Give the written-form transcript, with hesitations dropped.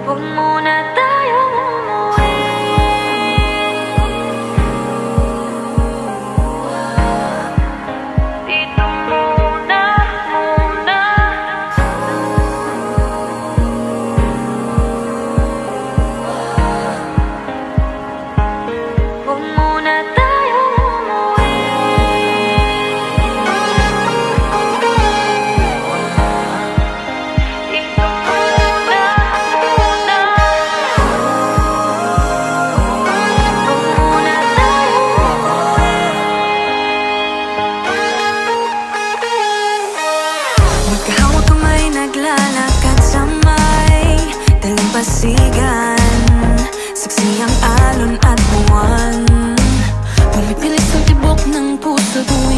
Huwag muna tayong umuwi. Dito muna, muna. Huwag muna tayong umuwi. Dito muna, muna. Huwag muna tayong umuwi. Magkahawak kamay, naglalakad sa may dalampasigan. Saksi ang alon at buwan. Pumipilis ang tibok ng puso tuwing